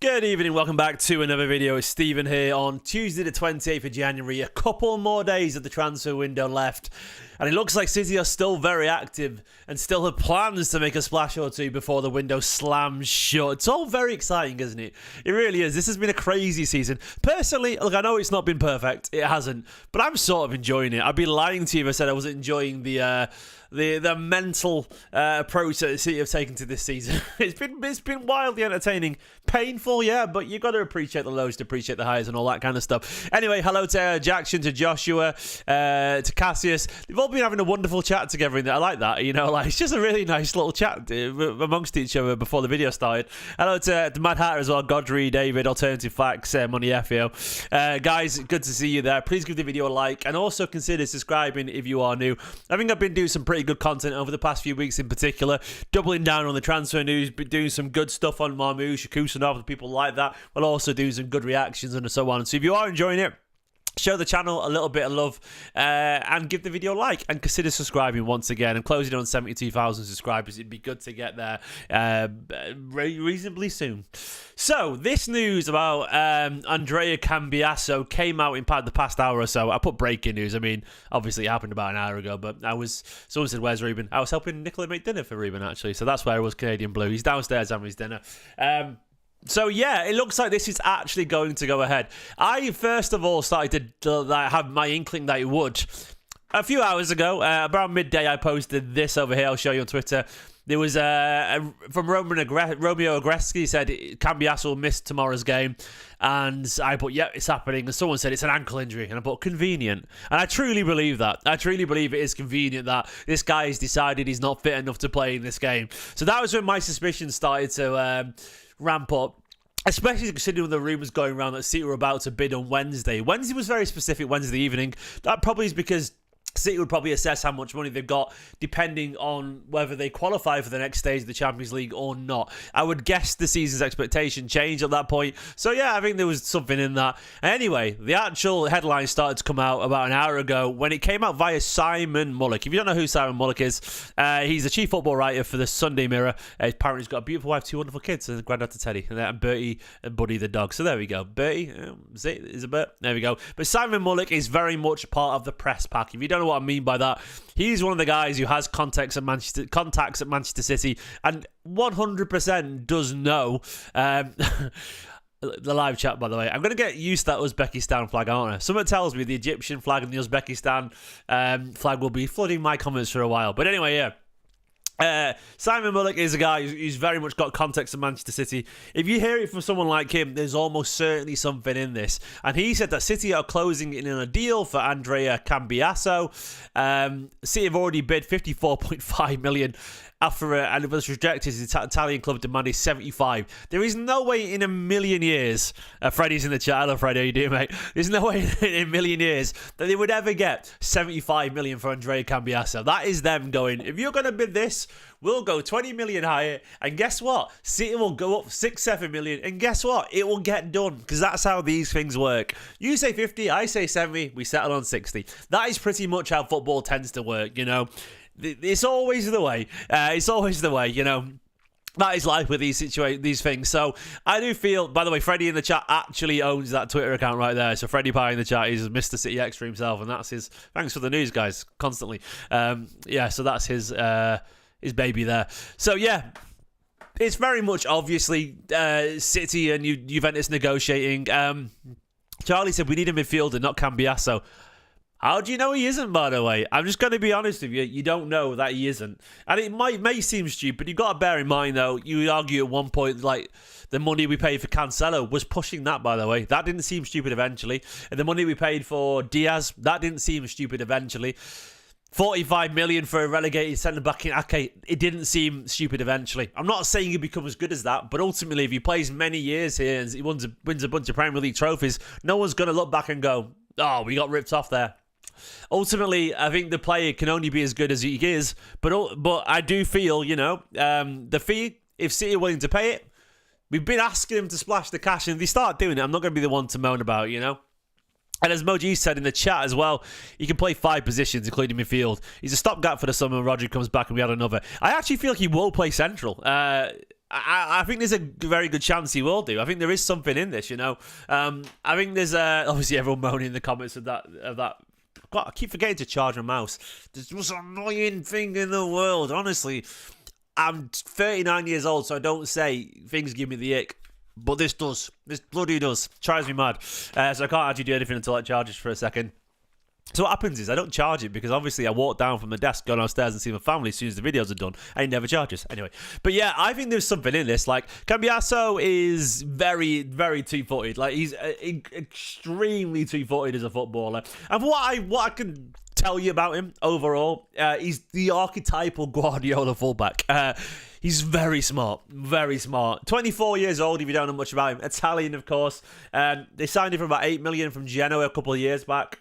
Good evening, welcome back to another video. It's Stephen here on Tuesday the 28th of January. A couple more days of the transfer window left. And it looks like City are still very active and still have plans to make a splash or two before the window slams shut. It's all very exciting, isn't it? It really is. This has been a crazy season. Personally, look, I know it's not been perfect. It hasn't. But I'm sort of enjoying it. I'd be lying to you if I said I wasn't enjoying the mental approach that City have taken to this season. It's been wildly entertaining. Painful, yeah, but you've got to appreciate the lows to appreciate the highs and all that kind of stuff. Anyway, hello to Jackson, to Joshua, to Cassius. They've all been having a wonderful chat together in there. I like that, you know, like it's just a really nice little chat amongst each other before the video started. Hello to Mad Hatter as well, Godry, David, Alternative Facts, Money FEO. Guys, good to see you there. Please give the video a like and also consider subscribing if you are new. I think I've been doing some pretty good content over the past few weeks in particular, doubling down on the transfer news, doing some good stuff on Marmoush, Kusanov, people like that. We'll also do some good reactions and so on. So if you are enjoying it, show the channel a little bit of love and give the video a like and consider subscribing once again. I'm closing on 72,000 subscribers. It'd be good to get there reasonably soon. So this news about Andrea Cambiaso came out in the past hour or so. I put breaking news. I mean, obviously it happened about an hour ago, but someone said, where's Ruben? I was helping Nicola make dinner for Ruben, actually. So that's where I was, Canadian Blue. He's downstairs having his dinner. So, yeah, it looks like this is actually going to go ahead. I, first of all, started to have my inkling that it would. A few hours ago, around midday, I posted this over here. I'll show you on Twitter. There was from Romeo Ogreski said Cambiaso will miss tomorrow's game. And I put, yeah, it's happening. And someone said it's an ankle injury. And I put, convenient. And I truly believe that. I truly believe it is convenient that this guy has decided he's not fit enough to play in this game. So that was when my suspicions started to ramp up, especially considering the rumours going around that City were about to bid on Wednesday. Wednesday was very specific, Wednesday evening. That probably is because City would probably assess how much money they've got depending on whether they qualify for the next stage of the Champions League or not. I would guess the season's expectation changed at that point. So yeah, I think there was something in that. Anyway, the actual headline started to come out about an hour ago when it came out via Simon Mullock. If you don't know who Simon Mullock is, he's the chief football writer for the Sunday Mirror. Apparently he's got a beautiful wife, 2 wonderful kids, and granddad to Teddy, and Bertie and Buddy the dog. So there we go. Bertie, is it Bert? There we go. But Simon Mullock is very much part of the press pack. If you don't know what I mean by that, he's one of the guys who has contacts at Manchester City and 100% does know. The live chat, by the way, I'm going to get used to that Uzbekistan flag, aren't I? Someone tells me the Egyptian flag and the Uzbekistan flag will be flooding my comments for a while. But anyway, yeah. Simon Mullock is a guy who's very much got context of Manchester City. If you hear it from someone like him, there's almost certainly something in this. And he said that City are closing in on a deal for Andrea Cambiaso. City have already bid 54.5 million after and it was rejected. The Italian club demanded 75. There is no way in a million years, Freddie's in the chat. Hello, Freddie, how you doing, mate? There's no way in a million years that they would ever get 75 million for Andrea Cambiaso. That is them going, if you're going to bid this, we'll go 20 million higher, and guess what? City will go up 6-7 million, and guess what? It will get done, because that's how these things work. You say 50, I say 70, we settle on 60. That is pretty much how football tends to work, you know. It's always the way. It's always the way, you know. That is life with these things. So I do feel, by the way, Freddie in the chat actually owns that Twitter account right there. So Freddie Pie in the chat is Mr. City Extra himself, and that's his. Thanks for the news, guys, constantly. Yeah, so that's his baby there. So yeah. It's very much obviously City and Juventus negotiating. Charlie said we need a midfielder, not Cambiaso. How do you know he isn't, by the way? I'm just going to be honest with you. You don't know that he isn't. And it may seem stupid. You've got to bear in mind, though, you would argue at one point, like, the money we paid for Cancelo was pushing that, by the way. That didn't seem stupid eventually. And the money we paid for Diaz, that didn't seem stupid eventually. 45 million for a relegated centre-back in Ake, it didn't seem stupid eventually. I'm not saying he'll become as good as that, but ultimately, if he plays many years here and he wins a bunch of Premier League trophies, no one's going to look back and go, oh, we got ripped off there. Ultimately, I think the player can only be as good as he is, but I do feel, you know, the fee, if City are willing to pay it, we've been asking him to splash the cash, and if they start doing it, I'm not going to be the one to moan about, you know. And as Moji said in the chat as well, he can play 5 positions, including midfield. He's a stopgap for the summer when Rodri comes back and we had another. I actually feel like he will play central. I think there's a very good chance he will do. I think there is something in this, you know. I think there's obviously everyone moaning in the comments of that. God, I keep forgetting to charge my mouse. It's the most annoying thing in the world, honestly. I'm 39 years old, so I don't say things give me the ick. But this does. This bloody does. Drives me mad. So I can't actually do anything until it charges for a second. So what happens is I don't charge it because obviously I walk down from the desk, go downstairs and see my family as soon as the videos are done, and it never charges. Anyway, but yeah, I think there's something in this. Like, Cambiaso is very, very two-footed. Like, he's extremely two-footed as a footballer. And what I can tell you about him overall, he's the archetypal Guardiola fullback. He's very smart, very smart. 24 years old, if you don't know much about him. Italian, of course. They signed him for about 8 million from Genoa a couple of years back.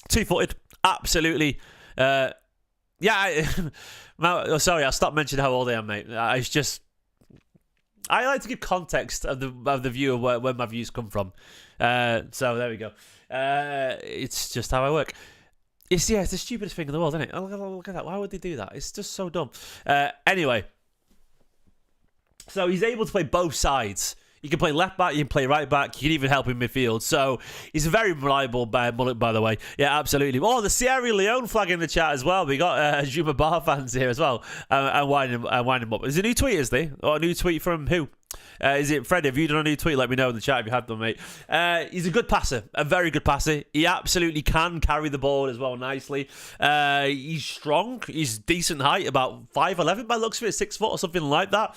Two-footed, absolutely. Sorry, I'll stop mentioning how old I am, mate. It's just, I like to give context of the view of where my views come from. So there we go. It's just how I work. It's the stupidest thing in the world, isn't it? Oh, look at that. Why would they do that? It's just so dumb. Anyway, so he's able to play both sides. You can play left back, you can play right back, you can even help in midfield. So he's a very reliable mullet, by the way. Yeah, absolutely. Oh, the Sierra Leone flag in the chat as well. We got Juma Bar fans here as well. And wind him up. Is it a new tweet, is there? Or a new tweet from who? Is it Fred? Have you done a new tweet? Let me know in the chat if you have done, mate. He's a good passer, a very good passer. He absolutely can carry the ball as well nicely. He's strong. He's decent height, about 5'11" by the looks of it, 6 foot or something like that.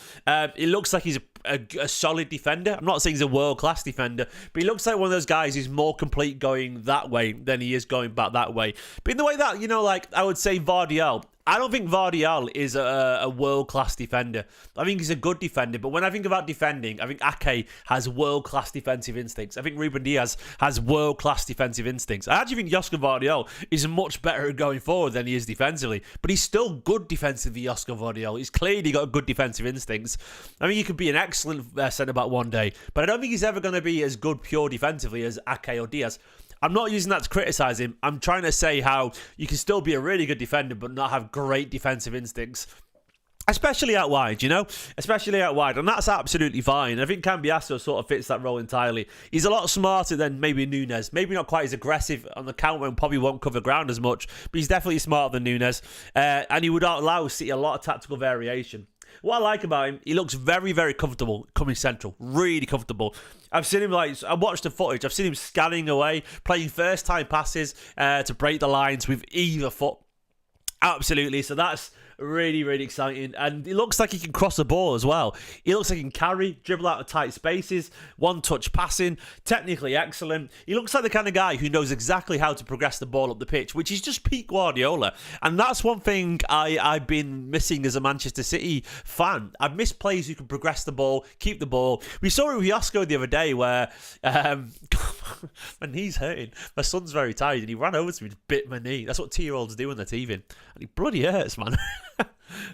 It looks like he's a solid defender. I'm not saying he's a world-class defender, but he looks like one of those guys who's more complete going that way than he is going back that way. But in the way that, you know, like I would say Vardial, I don't think Vardial is a world-class defender. I think he's a good defender, but when I think about defending, I think Ake has world-class defensive instincts. I think Ruben Diaz has world-class defensive instincts. I actually think Josko Vardial is much better at going forward than he is defensively, but he's still good defensively, Josko Vardial. He's clearly got good defensive instincts. I mean, he could be an excellent centre-back one day, but I don't think he's ever going to be as good pure defensively as Ake or Diaz. I'm not using that to criticise him. I'm trying to say how you can still be a really good defender but not have great defensive instincts. Especially out wide, you know? Especially out wide. And that's absolutely fine. I think Cambiaso sort of fits that role entirely. He's a lot smarter than maybe Nunes. Maybe not quite as aggressive on the counter and probably won't cover ground as much. But he's definitely smarter than Nunes. And he would allow City a lot of tactical variation. What I like about him, he looks very, very comfortable coming central. Really comfortable. I've seen him, I watched the footage. I've seen him scanning away, playing first-time passes to break the lines with either foot. Absolutely. So that's really, really exciting. And it looks like he can cross the ball as well. He looks like he can carry, dribble out of tight spaces, one-touch passing, technically excellent. He looks like the kind of guy who knows exactly how to progress the ball up the pitch, which is just peak Guardiola. And that's one thing I've been missing as a Manchester City fan. I've missed players who can progress the ball, keep the ball. We saw it with Josko the other day where my knee's hurting. My son's very tired and he ran over to me and bit my knee. That's what 2-year-olds do when they're teething. And it bloody hurts, man.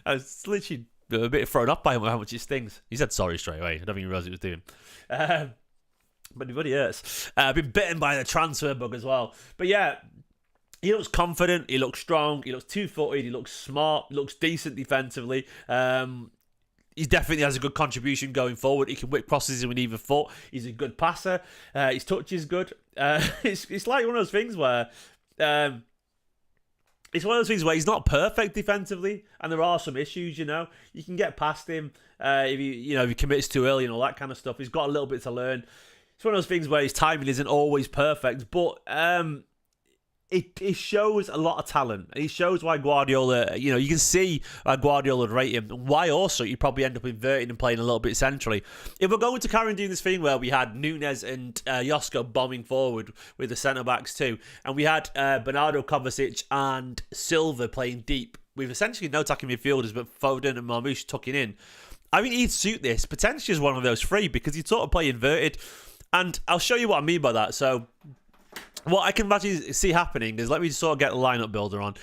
I was literally a bit thrown off by him how much it stings. He said sorry straight away. I don't even realise he was doing. But it bloody hurts. I've been bitten by the transfer bug as well. But yeah, he looks confident. He looks strong. He looks two-footed. He looks smart. He looks decent defensively. He definitely has a good contribution going forward. He can whip crosses with either foot. He's a good passer. His touch is good. It's like one of those things where... It's one of those things where he's not perfect defensively, and there are some issues, you know. You can get past him if he commits too early and all that kind of stuff. He's got a little bit to learn. It's one of those things where his timing isn't always perfect, but it shows a lot of talent. It shows why Guardiola, you can see why Guardiola would rate him, and why also you'd probably end up inverting and playing a little bit centrally. If we're going to carry on doing this thing where we had Nunes and Josko bombing forward with the centre-backs too, and we had Bernardo Kovacic and Silva playing deep, with essentially no attacking midfielders, but Foden and Marmoush tucking in, I think he'd suit this, potentially as one of those three, because he'd sort of play inverted. And I'll show you what I mean by that. So... what I can imagine see happening is, let me sort of get the lineup builder on.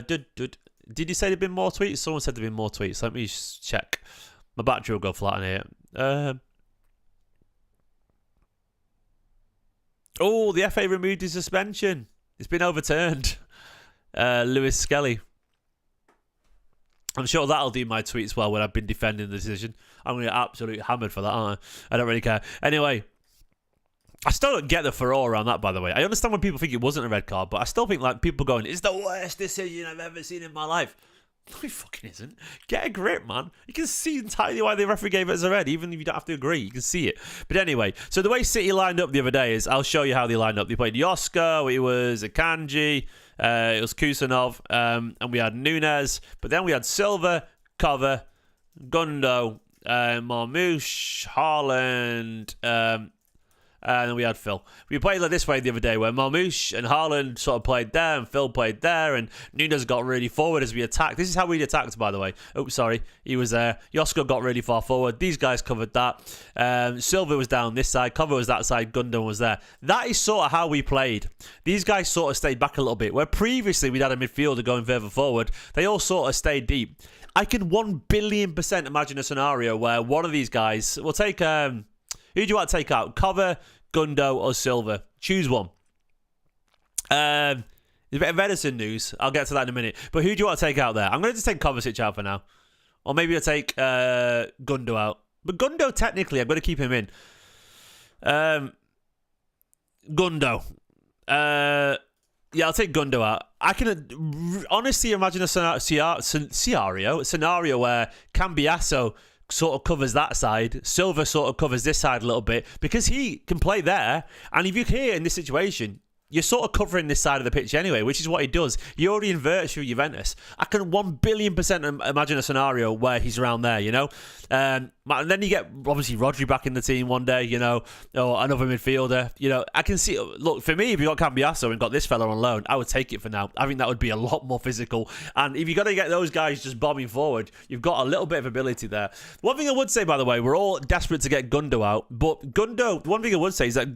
Did you say there'd been more tweets? Someone said there'd been more tweets. Let me just check. My battery will go flat in here. Oh, the FA removed his suspension. It's been overturned. Lewis Skelly. I'm sure that'll do my tweets well when I've been defending the decision. I'm going to get absolutely hammered for that, aren't I? I don't really care. Anyway, I still don't get the furore around that, by the way. I understand when people think it wasn't a red card, but I still think like people going, it's the worst decision I've ever seen in my life. No, it fucking isn't. Get a grip, man. You can see entirely why the referee gave it as a red, even if you don't have to agree. You can see it. But anyway, so the way City lined up the other day is, I'll show you how they lined up. They played Josko, it was Akanji, it was Kusanov, and we had Nunes. But then we had Silva, Cover, Gundo, Marmoush, Haaland, and then we had Phil. We played like this way the other day, where Marmoush and Haaland sort of played there, and Phil played there, and Nunes got really forward as we attacked. This is how we attacked, by the way. Oh, sorry. He was there. Josko got really far forward. These guys covered that. Silva was down this side. Cover was that side. Gundo was there. That is sort of how we played. These guys sort of stayed back a little bit, where previously we'd had a midfielder going further forward. They all sort of stayed deep. I can 1,000,000,000% imagine a scenario where one of these guys will take... who do you want to take out? Cover, Gundo, or Silva? Choose one. There's a bit of Ederson news. I'll get to that in a minute. But who do you want to take out there? I'm going to just take Kovacic out for now. Or maybe I'll take Gundo out. But Gundo, technically, I'm going to keep him in. Gundo. Yeah, I'll take Gundo out. I can honestly imagine a scenario where Cambiaso sort of covers that side. Silva sort of covers this side a little bit because he can play there. And if you're here in this situation, you're sort of covering this side of the pitch anyway, which is what he does. He already inverts through Juventus. I can 1,000,000,000% imagine a scenario where he's around there, you know? And then you get, obviously, Rodri back in the team one day, you know, or another midfielder. You know, I can see, look, for me, if you got Cambiaso and got this fella on loan, I would take it for now. I think that would be a lot more physical. And if you got to get those guys just bombing forward, you've got a little bit of ability there. One thing I would say, by the way, we're all desperate to get Gundo out, but Gundo, one thing I would say is that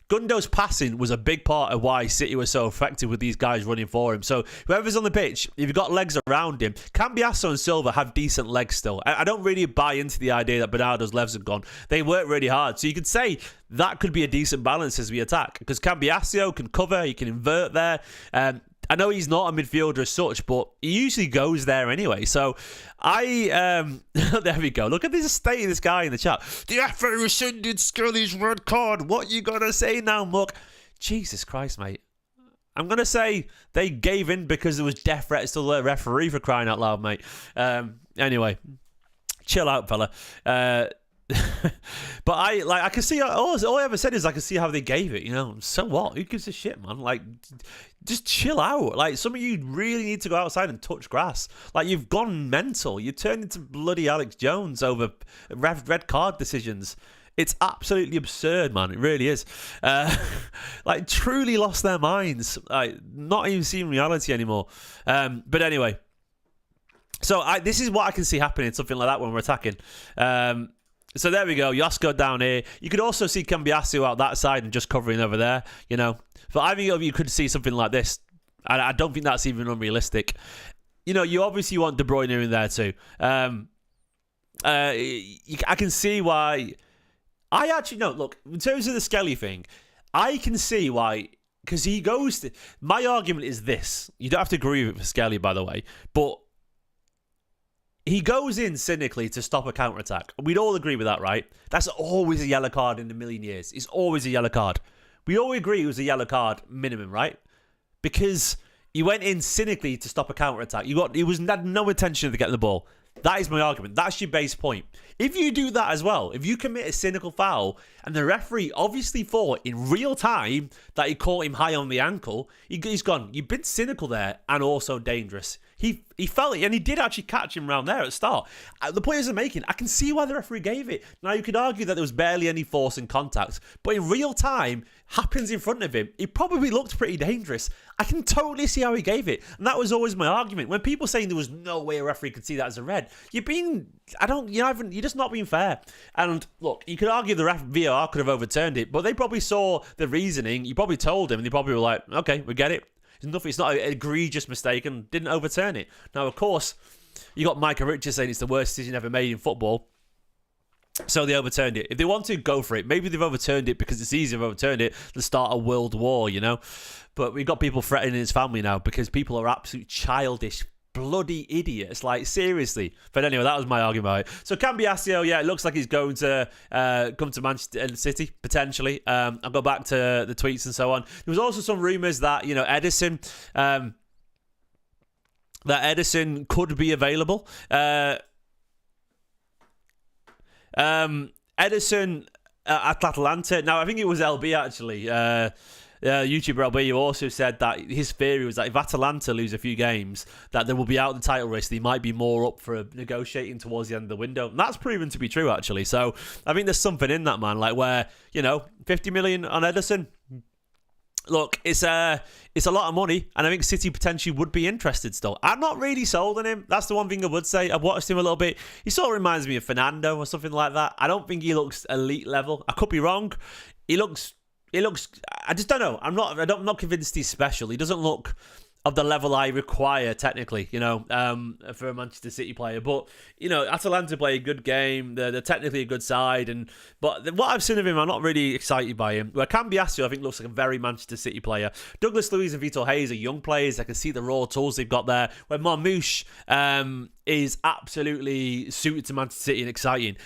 Gundo's passing was a big part of why City was so effective with these guys running for him. So whoever's on the pitch, if you've got legs around him, Cambiaso and Silva have decent legs still. I don't really buy into the idea that Bernardo's legs have gone. They work really hard. So you could say that could be a decent balance as we attack. Because Cambiaso can cover, he can invert there. I know he's not a midfielder as such, but he usually goes there anyway. So there we go. Look at this state of this guy in the chat. The FA rescinded Scully's red card. What you gonna say now, Muck? Jesus Christ, mate. I'm gonna say they gave in because there was death threats to the referee, for crying out loud, mate. Anyway, chill out, fella. But I can see all I ever said is I can see how they gave it, you know. So what? Who gives a shit, man? Like, just chill out. Like, some of you really need to go outside and touch grass. Like, you've gone mental. You turned into bloody Alex Jones over red card decisions. It's absolutely absurd, man. It really is. Like, truly lost their minds. Like, not even seeing reality anymore. But anyway, so this is what I can see happening, something like that when we're attacking. So there we go, Josko down here. You could also see Cambiaso out that side and just covering over there, you know. But I think you could see something like this. And I don't think that's even unrealistic. You know, you obviously want De Bruyne in there too. I can see why. I actually, no, look, in terms of the Skelly thing, I can see why. Because he goes to... My argument is this. You don't have to agree with it for Skelly, by the way. But... he goes in cynically to stop a counter-attack. We'd all agree with that, right? That's always a yellow card in a million years. It's always a yellow card. We all agree it was a yellow card minimum, right? Because he went in cynically to stop a counter-attack. He had no intention of getting the ball. That is my argument. That's your base point. If you do that as well, if you commit a cynical foul and the referee obviously thought in real time that he caught him high on the ankle, he's gone, you've been cynical there and also dangerous. He felt it, and he did actually catch him around there at the start. The players are making, I can see why the referee gave it. Now, you could argue that there was barely any force in contact, but in real time, happens in front of him. He probably looked pretty dangerous. I can totally see how he gave it, and that was always my argument. When people saying there was no way a referee could see that as a red, you're just not being fair. And look, you could argue the VAR could have overturned it, but they probably saw the reasoning. You probably told him, and they probably were like, okay, we get it. It's not an egregious mistake and didn't overturn it. Now, of course, you got Micah Richards saying it's the worst decision ever made in football. So they overturned it. If they want to, go for it. Maybe they've overturned it because it's easier to overturn it than start a world war, you know? But we've got people threatening his family now because people are absolute childish bloody idiots. Like, seriously. But anyway, that was my argument about it. So Cambiaso, yeah, it looks like he's going to come to Manchester City, potentially. I'll go back to the tweets and so on. There was also some rumours that, Ederson... that Ederson could be available. Ederson at Atalanta. Now, I think it was LB, actually. YouTuber LB, who also said that his theory was that if Atalanta lose a few games, that they will be out the title race. They might be more up for negotiating towards the end of the window. And that's proven to be true, actually. So I think there's something in that, man. Like, where, 50 million on Ederson. Look, it's a lot of money, and I think City potentially would be interested still. I'm not really sold on him. That's the one thing I would say. I've watched him a little bit. He sort of reminds me of Fernando or something like that. I don't think he looks elite level. I could be wrong. He looks. I just don't know. I'm not convinced he's special. He doesn't look of the level I require technically, for a Manchester City player. But, Atalanta play a good game. They're technically a good side. But what I've seen of him, I'm not really excited by him. Where Cambiaso, I think, looks like a very Manchester City player. Douglas Luiz and Vitor Hayes are young players. I can see the raw tools they've got there. Where Marmoush is absolutely suited to Manchester City and exciting.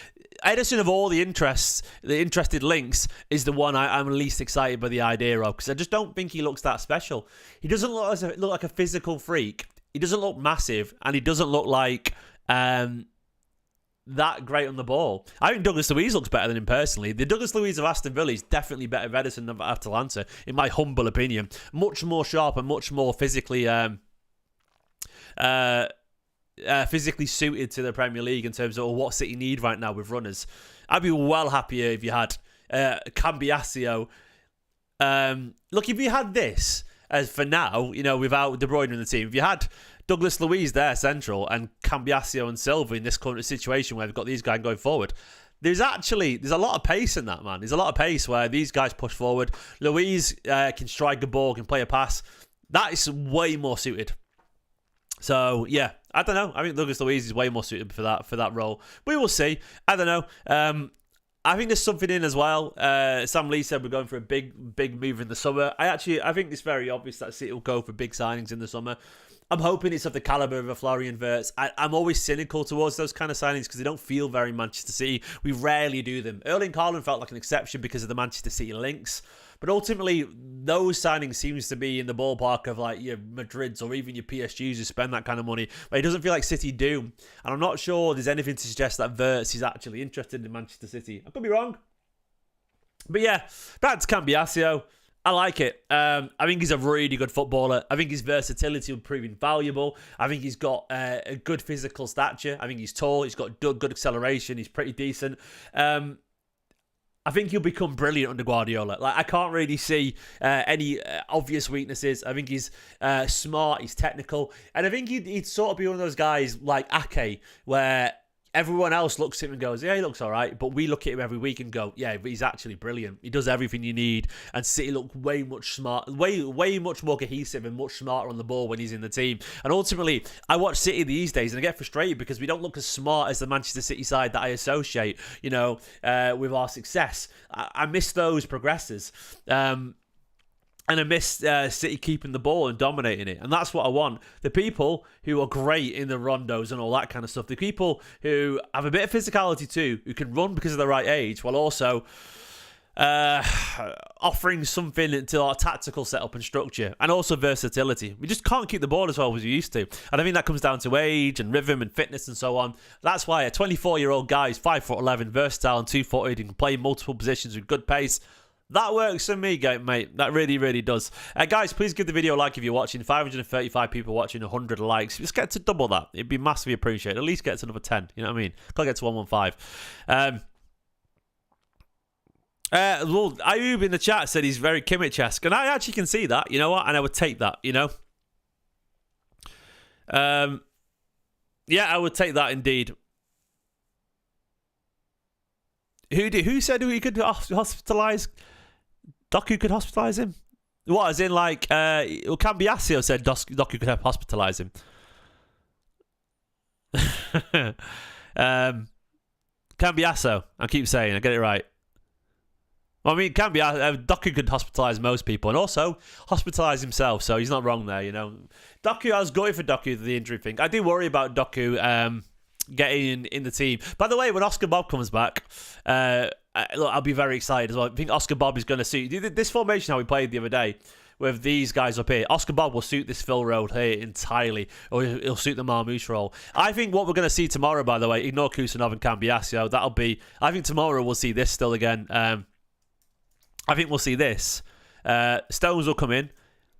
Ederson, of all the interested links, is the one I'm least excited by the idea of, because I just don't think he looks that special. He doesn't look like a physical freak. He doesn't look massive, and he doesn't look like that great on the ball. I think Douglas Luiz looks better than him personally. The Douglas Luiz of Aston Villa is definitely better than Ederson of Atalanta, in my humble opinion. Much more sharp and much more physically suited to the Premier League in terms of what City need right now with runners. I'd be well happier if you had Cambiaso. Look, if you had this, as for now, without De Bruyne in the team, if you had Douglas Luiz there central and Cambiaso and Silva in this current situation where they've got these guys going forward, there's a lot of pace in that, man. There's a lot of pace where these guys push forward. Luiz can strike a ball, can play a pass. That is way more suited. So, yeah, I don't know. I think Douglas Luiz is way more suited for that role. We will see. I don't know. I think there's something in as well. Sam Lee said we're going for a big move in the summer. I think it's very obvious that City will go for big signings in the summer. I'm hoping it's of the calibre of a Florian Wirtz. I'm always cynical towards those kind of signings because they don't feel very Manchester City. We rarely do them. Erling Haaland felt like an exception because of the Manchester City links. But ultimately, those signings seems to be in the ballpark of like your Madrids or even your PSGs who spend that kind of money. But it doesn't feel like City do. And I'm not sure there's anything to suggest that Wirtz is actually interested in Manchester City. I could be wrong. But yeah, back to Cambiaso. I like it. I think he's a really good footballer. I think his versatility will prove invaluable. I think he's got a good physical stature. I think he's tall. He's got good acceleration. He's pretty decent. I think he'll become brilliant under Guardiola. Like, I can't really see any obvious weaknesses. I think he's smart. He's technical. And I think he'd sort of be one of those guys like Ake, where everyone else looks at him and goes, yeah, he looks all right. But we look at him every week and go, yeah, but he's actually brilliant. He does everything you need. And City look way much more cohesive and much smarter on the ball when he's in the team. And ultimately, I watch City these days and I get frustrated because we don't look as smart as the Manchester City side that I associate, with our success. I miss those progressors. And I miss City keeping the ball and dominating it. And that's what I want. The people who are great in the rondos and all that kind of stuff. The people who have a bit of physicality too, who can run because of the right age, while also offering something to our tactical setup and structure. And also versatility. We just can't keep the ball as well as we used to. And I think that comes down to age and rhythm and fitness and so on. That's why a 24-year-old guy is 5'11", versatile and 2-footed and can play multiple positions with good pace. That works for me, mate. That really, really does. Guys, please give the video a like if you're watching. 535 people watching, 100 likes. Just get to double that. It'd be massively appreciated. At least get to another 10. You know what I mean? Can't get to 115. Well, Ayub in the chat said he's very Kimmich-esque. And I actually can see that. You know what? And I would take that, Yeah, I would take that indeed. Who said he could hospitalise? Doku could hospitalise him? What, as in like, Cambiaso said Doku could hospitalise him. Cambiaso, I keep saying, I get it right. Well, I mean, it can be. Doku could hospitalise most people and also hospitalise himself, so he's not wrong there, you know. Doku, I was going for Doku, the injury thing. I do worry about Doku getting in the team. By the way, when Oscar Bob comes back, look, I'll be very excited as well. I think Oscar Bob is going to suit this formation how we played the other day with these guys up here. Oscar Bob will suit this Phil role here entirely, or he'll suit the Marmoush role. I think what we're going to see tomorrow, by the way, ignore Kusanov and Cambiaso, that'll be... I think tomorrow we'll see this still again. I think we'll see this. Stones will come in.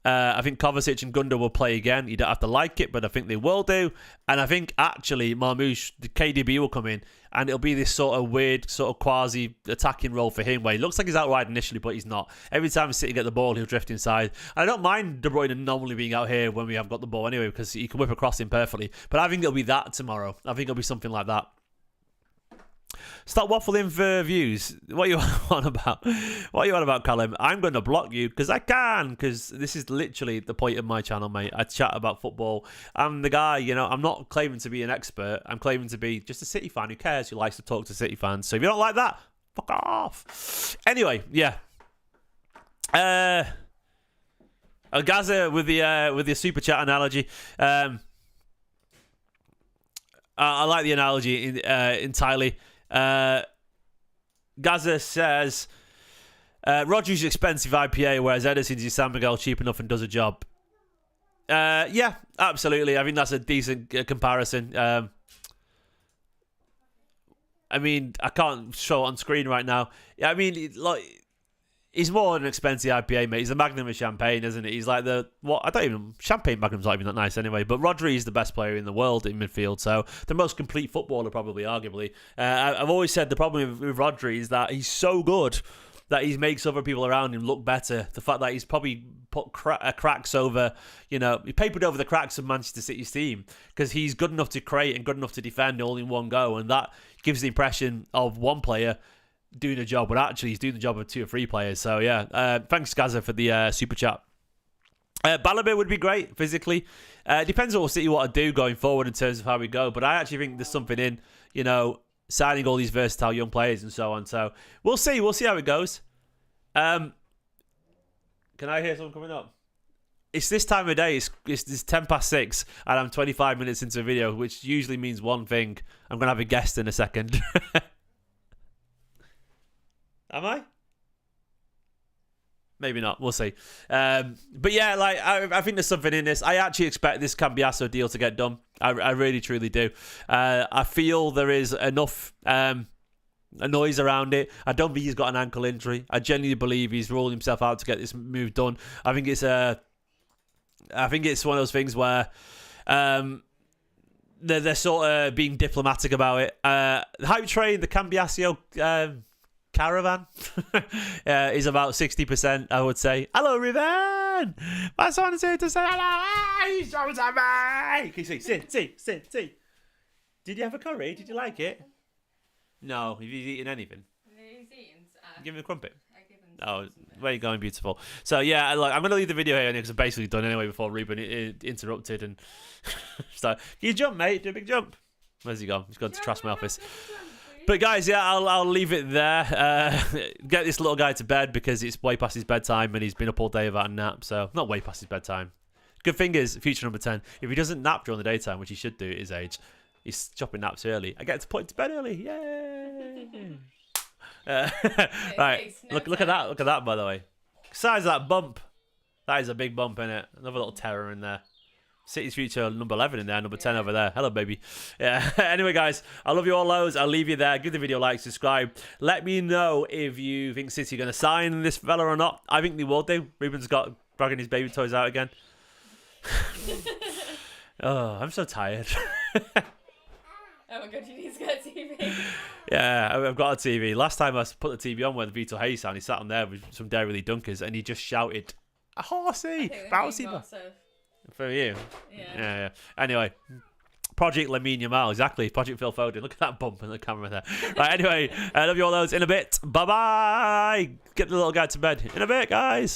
I think Kovacic and Gunda will play again. You don't have to like it, but I think they will do. And I think actually Marmoush, the KDB will come in, and it'll be this sort of weird, sort of quasi-attacking role for him, where he looks like he's out wide initially, but he's not. Every time City get the ball, he'll drift inside. And I don't mind De Bruyne normally being out here when we have got the ball anyway, because he can whip across him perfectly. But I think it'll be that tomorrow. I think it'll be something like that. Stop waffling for views. What are you on about? What are you on about, Callum? I'm going to block you because I can, because this is literally the point of my channel, mate. I chat about football. I'm the guy, you know, I'm not claiming to be an expert. I'm claiming to be just a City fan who cares, who likes to talk to City fans. So if you don't like that, fuck off. Anyway, yeah. Gaza with the super chat analogy. I like the analogy entirely. Gaza says Rodri's expensive IPA, whereas Ederson's your San Miguel cheap enough and does a job. Yeah, absolutely. I think that's a decent comparison. I mean, I can't show it on screen right now. Yeah, I mean, like, he's more an expensive IPA, mate. He's a Magnum of champagne, isn't it? He's like champagne Magnum's not even that nice anyway. But Rodri is the best player in the world in midfield, so the most complete footballer probably, arguably. I've always said the problem with Rodri is that he's so good that he makes other people around him look better. The fact that he's probably put cracks over, you know, he papered over the cracks of Manchester City's team because he's good enough to create and good enough to defend all in one go, and that gives the impression of one player doing a job, but actually he's doing the job of 2 or 3 players. So yeah, thanks Gaza for the super chat. Balabir would be great physically. Depends on what City want to do going forward in terms of how we go, but I actually think there's something in, you know, signing all these versatile young players and so on. So we'll see how it goes. Can I hear something coming up? It's this time of day. It's 10 past 6 and I'm 25 minutes into a video, which usually means one thing: I'm gonna have a guest in a second. Am I? Maybe not. We'll see. But yeah, like I think there's something in this. I actually expect this Cambiaso deal to get done. I really, truly do. I feel there is enough noise around it. I don't think he's got an ankle injury. I genuinely believe he's ruling himself out to get this move done. I think it's one of those things where they're sort of being diplomatic about it. The hype train, the Cambiaso caravan is about 60%, I would say. Hello, Riven! My son is here to say hello. Hey, show to me! Can you see? Sit. Did you have a curry? Did you like it? No. Have you eaten anything? He's eaten. Give him a crumpet. I give him Oh, where you going, beautiful? So yeah, look, I'm going to leave the video here because I'm basically done anyway before Ruben interrupted and so, can you jump, mate? Do a big jump. Where's he gone? He's gone to trash my office. But guys, yeah, I'll leave it there. Get this little guy to bed because it's way past his bedtime and he's been up all day without a nap. So, not way past his bedtime. Good thing is, future number 10, if he doesn't nap during the daytime, which he should do at his age, he's chopping naps early. I get to put him to bed early. Yay! Right, look at that. Look at that, by the way. Size of that bump. That is a big bump, in it. Another little terror in there. City's future number 11 in there, number 10 over there. Hello, baby. Yeah. Anyway, guys, I love you all loads. I'll leave you there. Give the video a like, subscribe. Let me know if you think City are going to sign this fella or not. I think they will do. Ruben's got bragging his baby toys out again. Oh, I'm so tired. Oh my god, you need to get a TV. Yeah, I've got a TV. Last time I put the TV on where the Vito Hayes sound, he sat on there with some Dairy Dunkers and he just shouted, "A horsey! Bouncy!" For you? Yeah. Anyway, Project Lamine Yamal, exactly. Project Phil Foden. Look at that bump in the camera there. Right, anyway, I love you all those. In a bit. Bye-bye. Get the little guy to bed. In a bit, guys.